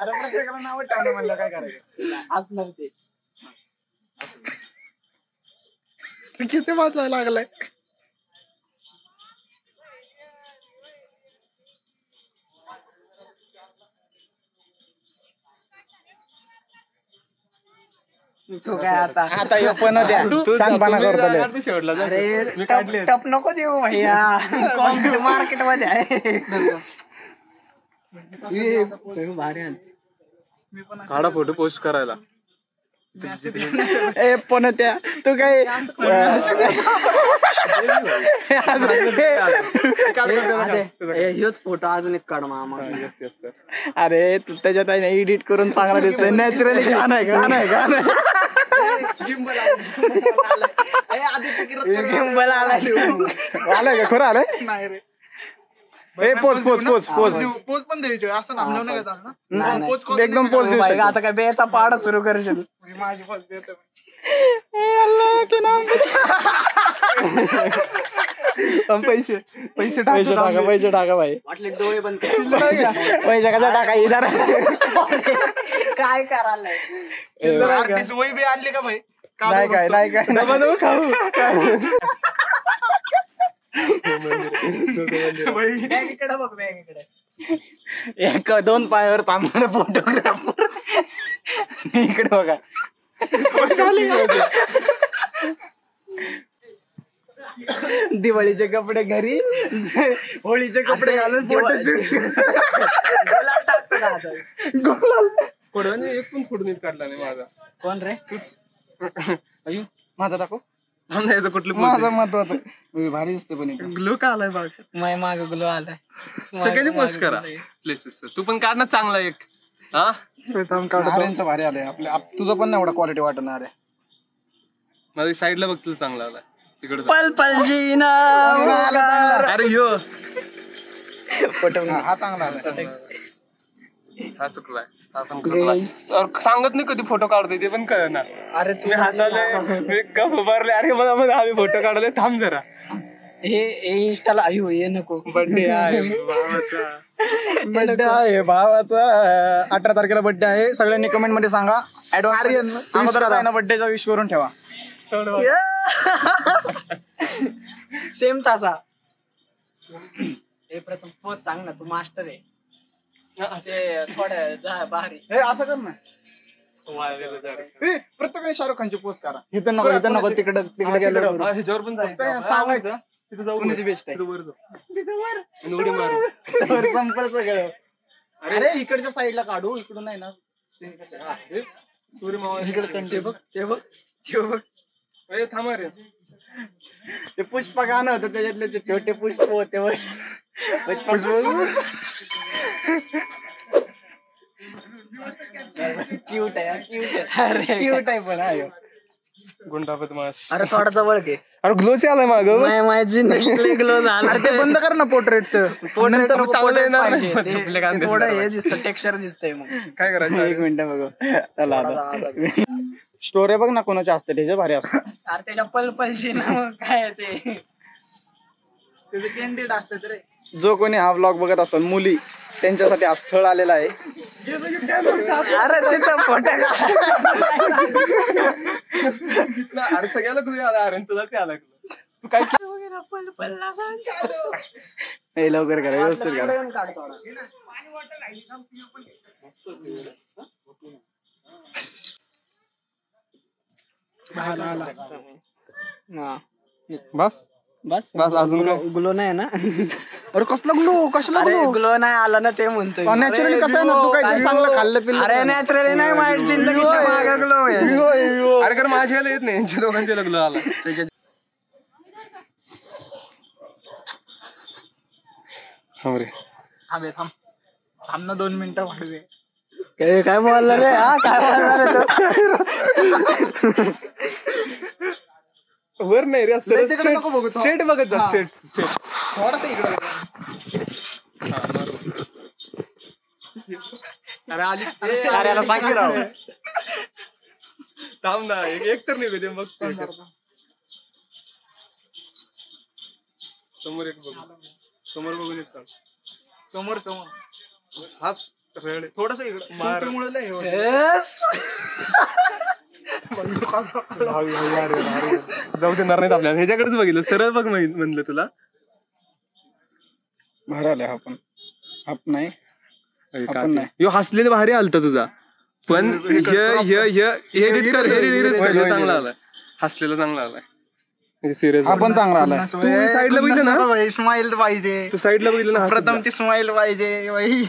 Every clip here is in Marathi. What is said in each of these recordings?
अरे प्रत्येकाला नाव ठेवणं म्हणलं काय करायचं असणार ते. किती वाजवायला लागलाय. तू काय आता आता हे पण द्या शानपणा करतो शेवटला अरे मी काढले. टप नको देऊ भैया. मार्केट मध्ये आहे. भारी आहे. काढा फोटो पोस्ट करायला. ए पण त्या तू काय हेच फोटो अजून एक काढ मामा. अरे तू त्याच्यात आहे ना एडिट करून चांगला दिसतोय. नॅचरली गाणं आहे गाणं आहे गाणं आलंय का खरं आलंय नाही रे पोच पोच पोच पोच पोच पण द्यायची असं नामनेव नाही का चालणार पोच एकदम पोच देऊ शकतो. आता काय बेचा पाडा सुरू करशील. माझी पोच देतो पैसे पैसे टाका भाई. वाटले डोळे बंद पैसे कसा टाका इधर काय करायला. वही बी आणली का भाई नाही काय नाही काय नको खाऊ. बॅगीकडे बघ बॅगीकडे. एक दोन पायावर थांबणार फोटोग्राफर इकडे बघा. दिवाळीचे कपडे घरी होळीचे कपडे घालून फोटोशूट टाकतो का आता? फोडून एक पण फोटो नीट काढला नाही माझा. कोण रे? अयो माझा दाखव. याचं कुठलं माझा महत्वाचं भारी दिसते पण ग्लो का आलाय बघ. माय माग गुलो आलाय. सगळ्यांनी पोस्ट करा प्लेसेस. तू पण काढ ना चांगला एक. हा आर्यनचं भारी आलंय आपल्या तुझं पण नाही एवढा क्वालिटी वाटणार आहे. माझ्या साईडला बघ तुला चांगला आलाय तिकडे. पल पल जीना. अरे यो हा चांगला आलाय. हा चुकलाय. सांगत नाही कधी फोटो काढतोय ते पण कळ ना. अरे तुम्ही हसाले मी गप उभारले. अरे मला मध्ये आम्ही फोटो काढले. थांब जरा. हे इंस्टाला अयो हे नको. बर्थडे आहे भावाचा. बर्थडे आहे भावाचा 18 तारखेला बर्थडे आहे. सगळ्यांनी कमेंट मध्ये सांगा. आर्यन अगोदर बर्थडेचा विश करून ठेवा. सेम तसा. हे प्रथम पोच सांग ना तू मास्टर आहे. ते थोडं जा भारी. हे असं कर ना. प्रत्येकाने शाहरुख खानची पोस्ट करा. इथं नको तिकडे गेलं ह्याच्यावर पण जायचं. सांगायचं तिथे जाऊ. कुणाची बेस्ट आहे. उडी मारू. संपर्क सगळं. अरे इकडच्या साईडला काढू. इकडून नाही ना सूर्य मामा इकडे ते बघ थांबा रे. ते पुष्प गाणं होतं त्याच्यातले ते छोटे पुष्प होते. क्यूट आहे क्यूट आहे पण आहे. गुंडा बदमाश. अरे थोडा जवळ घे. अरे ग्लोचे आलाय माग. माझी ग्लो झाला. ते बंद कर ना पोर्ट्रेटचं. थोडं हे दिसतं टेक्स्चर दिसतंय. मग काय करायचं. एक मिनिट बघ चला स्टोरी बघ ना कोणाच्या असते त्याच्या भारी असतं. अरे त्याच्या पल पलशी ना मग काय ते कॅन्डिडेट असतात रे. जो कोणी हा व्लॉग बघत असेल मुली त्यांच्यासाठी हा स्थळ आलेला आहे. अरे तिथं फोटो अरे सगळ्याला ग्लो आला. अरे तुलाच आला. तू काय पल पल्ला हे लवकर करा व्यवस्थित करा. काढ थोडा. बस बस अजून ग्लो नाही ना. अरे कसला ग्लो कसला ग्लो नाही आला ना ते म्हणतोय. नॅचरली कसं आहे ना तू काय चांगलं खाल्लं पिल्लं. अरे नॅचरली नाही माझ्या जिंदगीच्या मागे ग्लो आहे. अरे कारण माझ्या येत नाही. यांच्या दोघांचे ग्लो आला. थांब ना 2 मिनिटं वाढवे. काय बोलला रे. हा काय बोलला रे. वर नाही रे. नको बघू. स्ट्रेट बघत जा. स्ट्रेट थोडासा इकडे. अरे आली. याला सांग की राव. थांब ना. एक तर नाही दे मग. समोर एक बघ. समोर बघून एक समोर हास थोडस इकडं मुळे लय हे होतं. जाऊ देणार नाहीत आपल्याला. ह्याच्याकडेच बघितलं सरळ बघ म्हणलं तुला. भारी आले आपण नाही आपण नाही. यो हसलेलं भारी आलता तुझा, पण एडिट कर चांगला आलाय. हसलेला चांगला आलाय. सिरियस आपण चांगला आलाय. तू साईडला बघितलं ना, स्माइल पाहिजे. तू साईडला बघितलं ना, प्रथमची स्माइल पाहिजे बाई.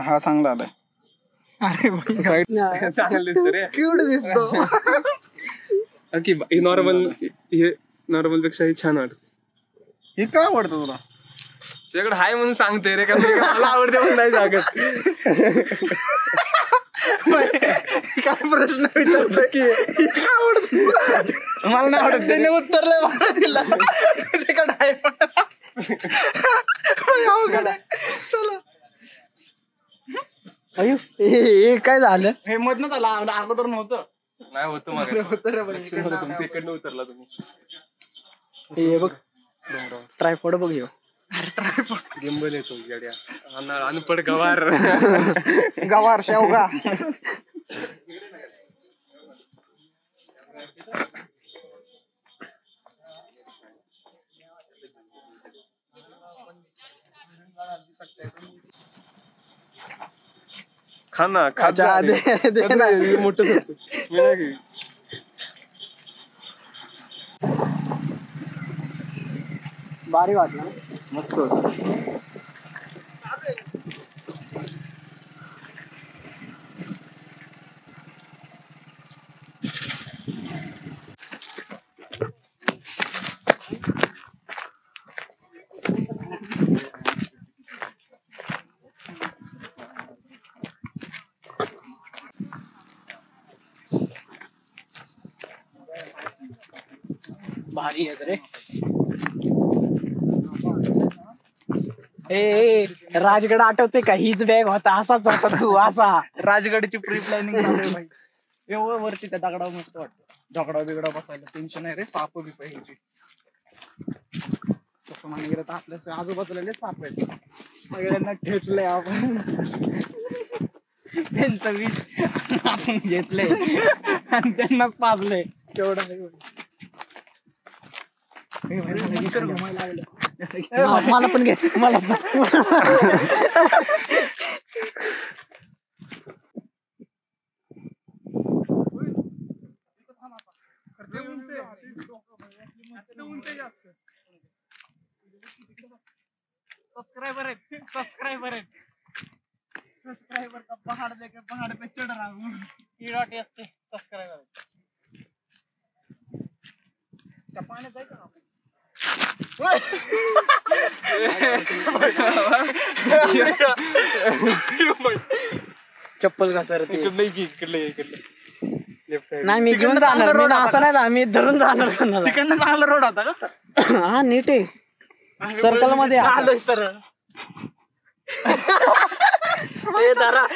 हा चांगला आलाय. अरे बाई साईड चांगलं दिसतं रे. क्यूट दिसतो. नॉर्मल पेक्षा हे छान वाटत. हे काय आवडतं तुला? तुझ्याकडे हाय म्हणून सांगते रे, का मला आवडते म्हणून नाही सांगत. काय प्रश्न विचारतो की काय आवडत मला नाही आवडत. त्याने उत्तर लय भारी दिला. तुझ्याकडे आहे अवघड आहे. चला हे काय झालं? हे मधनं झाला, अगोदर नव्हतं. नाही होतं मग होतं रे बाई. तुमच्या इकडनं उतरला तुम्ही. हे बघ ट्रायपॉड बघ ह्यो. गिंबल येतो गाड्या अनपड गवार. गवार शेवगा. खा ना, खा जा. मोठं मी नाही. भारी वाटलं. मस्त होतं. भारी आहे रे. ए राजगड आठवते का? हीच बॅग होता, असाच होता तू असा. राजगडची प्री प्लॅनिंग चालू भाई. एवढं वरती त्या दगडावर मस्त वाटतं. दगडा बिगडा बसायला टेन्शन आहे रे. साप बी पाहिजे तसं म्हणे गेलं तर आपल्या आजूबाजूला लय साप आहेत. सगळ्यांना ठेचलंय आपण. त्यांचं विष आपण घेतलंय आणि त्यांनाच पाजलंय. केवढं घुमायला लागलं. मला पण घे, मला पण. सबस्क्राइबर का पहाड़ देके पहाड़ पे चढ़ रहा हूँ. सबस्क्राइबर पाण्यात जायचं ना आपण. चप्पल घसरते. इकडलं लेफ्ट साइड. नाही मी घेऊन जाणार, मी असं नाही जा, मी धरून जाणार कोणाला. तिकडनं चांगला रोड होता का? हा नीट आहे. सर्कल मध्ये आलोय तर हे धरा.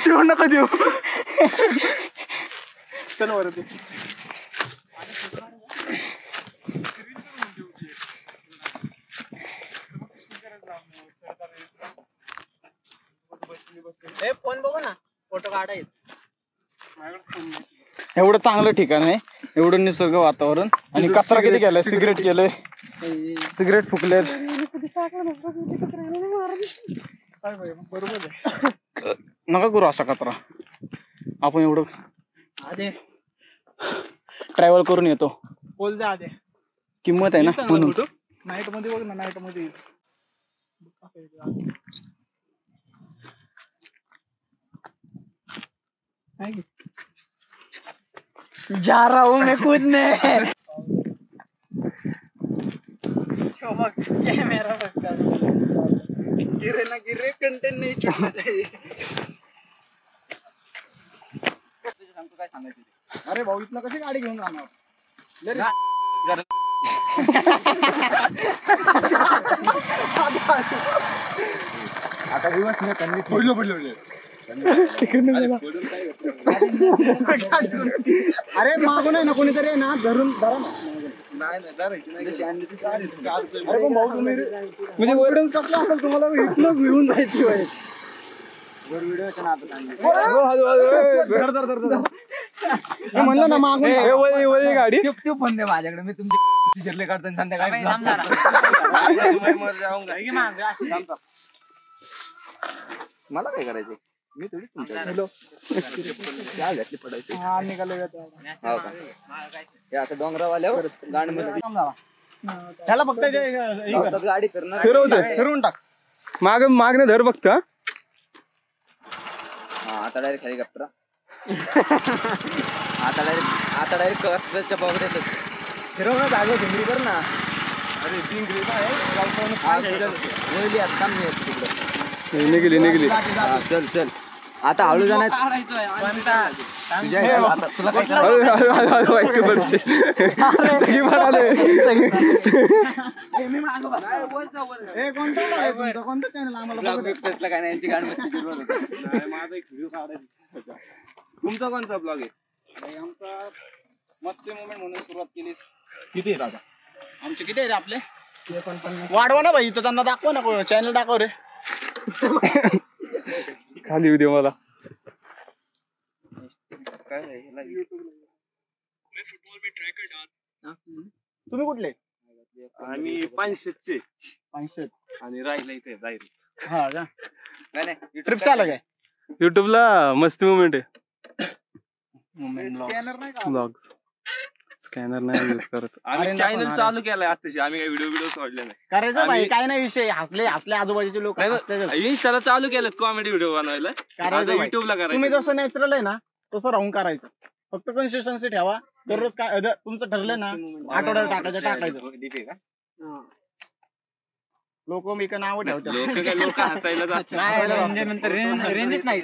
ठेवू नका देऊ. चल वरती. फोन बघू ना, फोटो काढायचे. एवढं चांगलं ठिकाण आहे, एवढं निसर्ग वातावरण, आणि कचरा किती केलाय. सिगरेट केलंय, सिगरेट फुकले. बरोबर नका करू असा कचरा. आपण एवढं ट्रॅव्हल करून येतो. बोल द्या आधी. किंमत आहे ना म्हणून. नाईट मध्ये बघ ना, नाईट मध्ये जा रहा हूँ मैं कूदने. कैमरा गिरे ना गिरे, कंटेंट नाही छुटना चाहिए. काय सांगायचं? अरे भाऊ इथनं कशी गाडी घेऊन जाणार? आता दिवस नाही त्यांनी अरे मागून आहे ना कोणीतरी आहे ना, धरून धरा. अरे पण भाऊ तुम्ही म्हणजे एव्हिडन्स कसला असेल तुम्हाला इथनं घेऊन जायची वाईट. मी म्हणलं ना मागून गाडी फोन दे माझ्याकडे मी तुमचे टीचरले काढतो संध्याकाळी मला काय करायचं मी थोडी तुमच्या पडायचे हा निघालो हो का हे आता डोंगरावाल्यावर गाडी मस्ती त्याला फक्त हे कर. गाडी करणार फिरवते फिरवून टाक. मागणं धर बघत हा आता डायरेक्ट हेलिकॉप्टर आता डायरेक्ट कचऱ्याच्या बॉक्स फिरव ना जागा भिंगरी कर ना अरे भिंगरी निघली हा, चल आता हळू जाणार तुला काय कोणतं चॅनल आम्हाला काय नाही यांची गाडी मस्ती सुरू होती. माझा एक व्हिडिओ काढायचा. तुमचा कोणता ब्लॉग आहे? आमचा मस्ती मुवमेंट म्हणून सुरुवात केली. किती आहे दादा? आमचे किती आहे रे आपले? वाढवा ना भाई, तर त्यांना दाखवा ना, चॅनल दाखव रे. खाली येऊ दे मला. तुम्ही कुठले? आम्ही 500 500 आणि राहिला इथे जाईल. हा का? नाही ट्रिप्स आला काय? युट्यूबला मस्ती मुवमेंट आहे. स्कॅनर नाही का? ब्लॉग स्कॅनर नाही यूज करत. आम्ही चॅनल चालू केलाय आताशी. आम्ही काही व्हिडिओ सोडले नाही. करायचं भाई, काय नाही विषय. हसले आजूबाजूचे लोक इंस्टाला चालू केलेत कॉमेडी व्हिडिओ बनवायला. युट्यूबला तुम्ही जसं नॅचरल आहे ना तसं राहून करायचं. फक्त कन्सिस्टन्सी ठेवा. दररोज काय तुमचं ठरलंय ना आठवड्याला टाकायचं. लोक मी का नाव ठेवतात. लोक हसायला रेंजच नाही.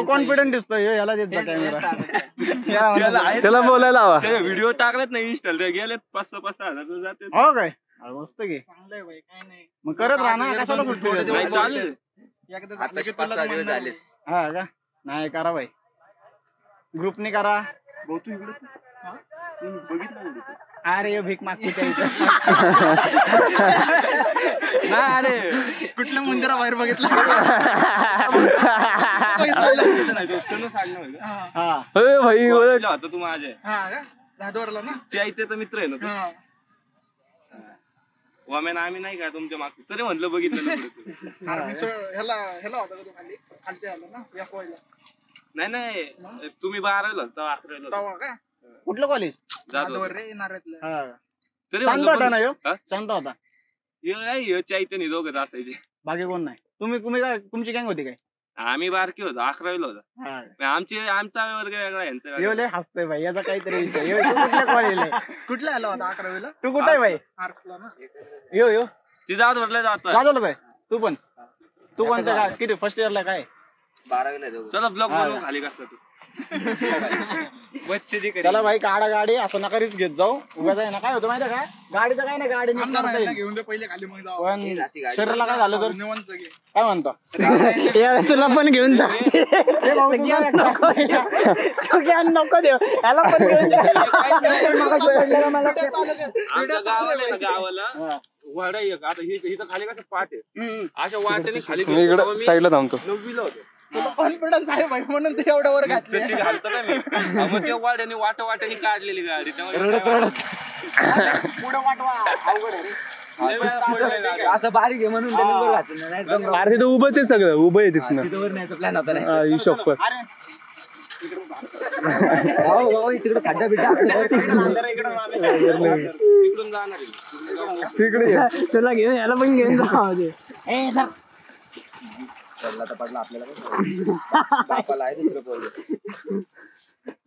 कॉन्फिडंट दिसतोय याला देत जा कॅमेरा. त्याला बोलायला हवा. व्हिडिओ टाकलेत ना इंस्टाला ते गेले 500-6,000 जाते. हो काय? मस्त घे. चांगलंय भाई, काय नाही मग करत राहा ना. कशाला सुट्टी चालू झाले हा का? नाही करा भाई, ग्रुपने करा. अरे भीक मागतो अरे कुठल्या मंदिराबाहेर बघितलं? भाई होता तू माझ्या धादोरला ना चैत्याचा मित्र आहे ना तू. वाम्यान आम्ही नाही का तुमच्या माग तरी म्हणलं बघितलं. ह्याला होता का तू खाली खालच्या ह्याला ना FY ला? नाही तुम्ही 12वीला होता 11वीला तवा का? कुठलं कॉलेज? धादोर रे नाऱ्यातलं. तरी शांत होता ना ह्यो? हा? शांत होता. चैत्याने दोघं असायचे. बाकी कोण नाही. तुम्ही काय तुमची गँग होती काय? आम्ही बारकी होतो 11वीला होता. आमचा वर्ग वेगळा यांचा ह्यो लय हसतोय भाई, याचा काहीतरी विषय. ह्यो कुठल्या कॉलेजला? कुठल्या आला होता 11वीला? तू कुठं आहे भाई? आर्कला ना. यो ती जात म्हटलं जातो. जाधवलाच आहे तू पण? तू कोणतं काय किती फर्स्ट इयरला काय? 12वीला जाऊ. चला ब्लॉग बनवू खाली कसं तू. चला भाई काढा गाडी. असं नका रिस्क घेत जाऊ. उगाच आहे ना. काय होतं माहिती का? गाडीचं काय नाही, गाडी नीट करता येईल. घेऊन दे पहिले खाली मग जाऊ. पण शरीराला काय झालं तर निवांत घे. काय म्हणतो? तुला पण घेऊन जा. नको देऊ याला पण घेऊन जा. आमच्या गावाला वाडा एक आता हिचं खाली कसं पाठ आहे अशा वाट्याने खाली साईडला थांबतो. 9वीला होतो. तुला कॉन्फिडन्स आहे भाई म्हणून ते एवढ्या वर घातले. तशी घालतो ना मी. मग त्या वाट्याने वाट्याने काढलेली गाडी. पुढे वाटवा अवघड आहे रे. असं बारीक आहे म्हणून त्याने वर घातलं नाही. अरे तिथं उभंच आहे सगळं. उभं आहे तिथनं. तिथं वर न्यायचा प्लॅन होता नाही. ही शॉपर तिकडे खड्डा बिड्डा तिकडून जाणार तिकडे त्याला घेऊन याला पण घेऊन जा. पडला तर पडला आपल्याला बापाला आहे दुसरं पोरगं.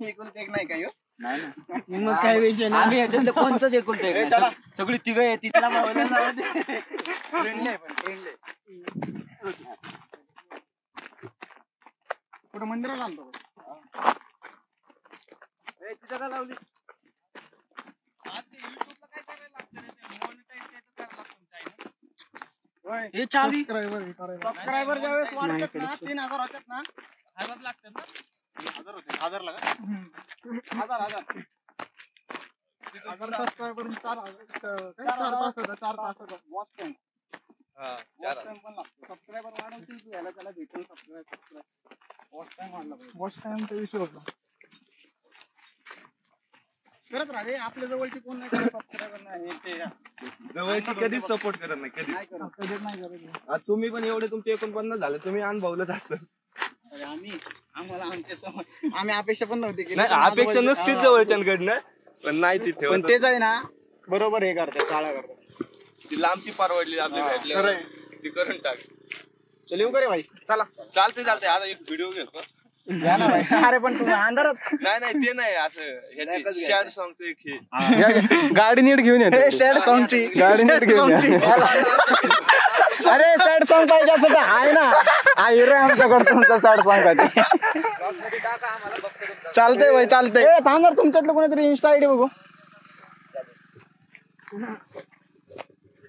एक नाही काय नाही ना मग काय विषय नाही. आम्ही याच्यातलं कोणतंच एकूण एक नाही. सगळी तिघं आहे ती. कुठं मंदिराला आणतो लावली. हे चावी सबस्क्रायबर ज्यावेळेस वाढतात ना 3,000 होतात ना 1,000 लागतात ना. 1,000 होते. 1,000 लागा 1,000 अगर सबस्क्रायबर 4 तास वॉच टाइम सबस्क्रायबर वाढवतील की याला त्याला भेटेल सबस्क्रायबर वॉच टाइमचा विषय होता. करत राहा रे, आपल्या जवळची कोण नाही करत सबस्क्रायबर नाही ते जवळची कधीच सपोर्ट करत नाही कधी. नाही करत आज तुम्ही पण एवढे तुमचे 49 झाले, तुम्ही अनुभवलंच असं. अरे आम्हाला आमच्या समोर आम्ही अपेक्षा पण नव्हती केली. नाही अपेक्षा नसतीच जवळच्यांकडनं, पण नाही ती पण ठेवत. तेच आहे ना बरोबर हे करतात शाळा करतात. ती लांबची परवडली आपली भेटली ती करून टाक. चल येऊ का रे भाई? चला चालते आता एक व्हिडिओ घेतो. घ्या ना भाई. अरे पण तुम्ही अंधारात नाही ते नाही असं शॅड सॉंगचं एक हे. गाडी नीट घेऊन येते. सॅड सॉंगची गाडी नीट घेऊन या. अरे सॅड सॉंग पाहिजे असं तर आहे ना, हा हिरो आहे आमच्याकडे तुमचा सॅड सॉंग साठी. चालतंय भाई चालतंय. थांब तुमच्यातलं कोणीतरी इन्स्टा आयडी बघू.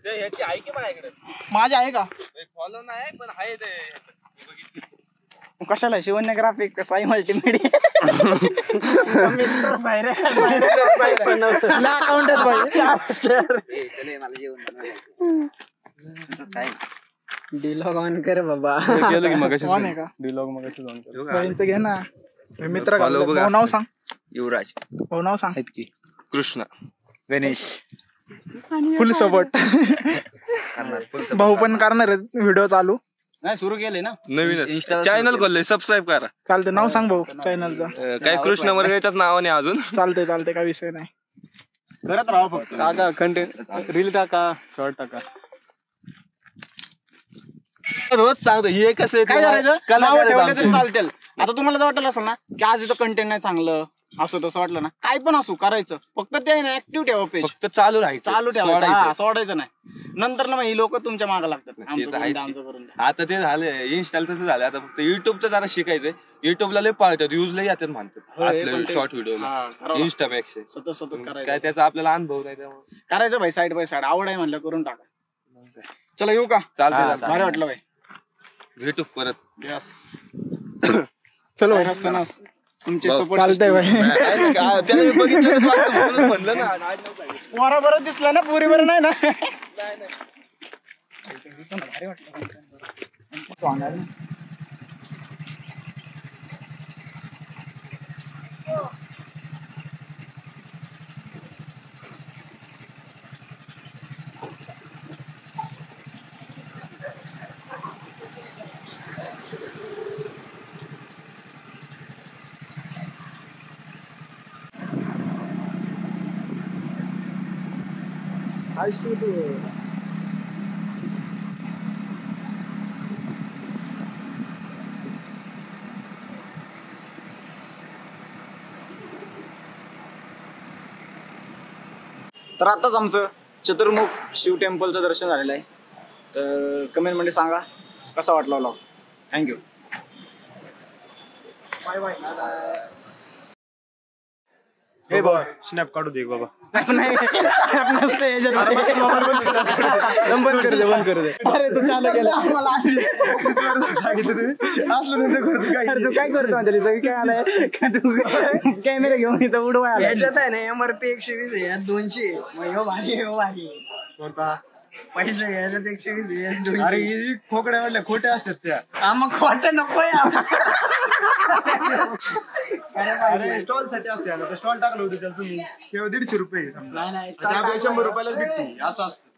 ह्याची आहे की माझ्याकडे माझी आहे का? फॉलो नाही पण आहे ते. कशाला शिवन्य ग्राफिक साई मल्टीमीडिया अकाउंट डिलॉग ऑन कर बाबा. गेलं की मगाशी ऑन आहे का? डिलॉग मगाशी ऑन कर. बहिणीचं घे ना. मित्र भाऊ नाव सांग. युवराज भाऊ नाव सांग. कृष्णा गणेश फुल सपोर्ट. भाऊ पण करणार व्हिडिओ चालू. नाही सुरू केले ना. नवीनच चॅनल खोललंय, सबस्क्राईब करा. चालतंय नाव सांग भाऊ चॅनलचं. काय कृष्णा वर्गाच्याच नावाने अजून चालतंय काय विषय नाही. करत राहा फक्त. टाका कंटेंट, रील टाका, शॉर्ट टाका. रोज सांगतो हे कसं काय करायचं नाव ठेवलं तरी चालतील. आता तुम्हाला जर वाटलं असेल ना की आज इथं कंटेंट नाही चांगलं असं तसं वाटलं ना, काय पण असू करायचं, फक्त ते ना ऍक्टिव्ह ठेवा पेज. फक्त चालू राहायचं, चालू ठेवायचं. सोडायचं. सोडायचं नाही. नंतर ना मग ही लोक तुमच्या मागे लागतात. ते आमचं तर करून आहेच द्या, की. आमचं करून द्या. आता ते झालं इन्स्टाला तसं झालं. आता फक्त युट्यूबचं जरा शिकायचंय. युट्यूबला लय पाळतात, व्ह्यूज लय येतात म्हणतात होय, असलं पण ते- शॉर्ट व्हिडिओ हा, करावं. इन्स्टापेक्षा. सतत करायचं. काय त्याचा आपल्याला अनुभव नाही त्यामुळे करायचं भाई, साईड बाय साईड. आवड आहे म्हणलं करून टाका. चला येऊ का? चालतंय. भारी वाटलं भाई. भेटू परत. यस. चलो तुमचे सपोर्ट चालतंय भाई. त्याला मी बघितलं म्हणून म्हणलं ना. पोरा बरं दिसलं ना, पुरी बरं नाही ना. तर आताच आमचं चतुर्मुख शिव टेम्पलचं दर्शन झालेलं आहे. तर कमेंटमध्ये सांगा कसा वाटला व्लॉग. थँक्यू. Bye bye. हे बघ स्नॅप काढू दे बाबा. बंद कर दे. अरे तू चालू केलं. तू काय करतो अंजली? काय आलाय कॅमेरा घेऊन इथं उडवाय आलाय. याच्यात आहे ना MRP 120 आहे, यात 200. मग हो भारी. कोणता? पैसे याच्यात 120 आहे, यात 200. अरे खोकड्या वाटल्या खोट्या असतात त्या. हा मग खोटं नको अरे स्टॉल साठी असते. स्टॉल टाकलं होतं त्याला तुम्ही, तेव्हा 150 रुपये. नाही आपल्याला 100 रुपयालाच भेटते असं असतं.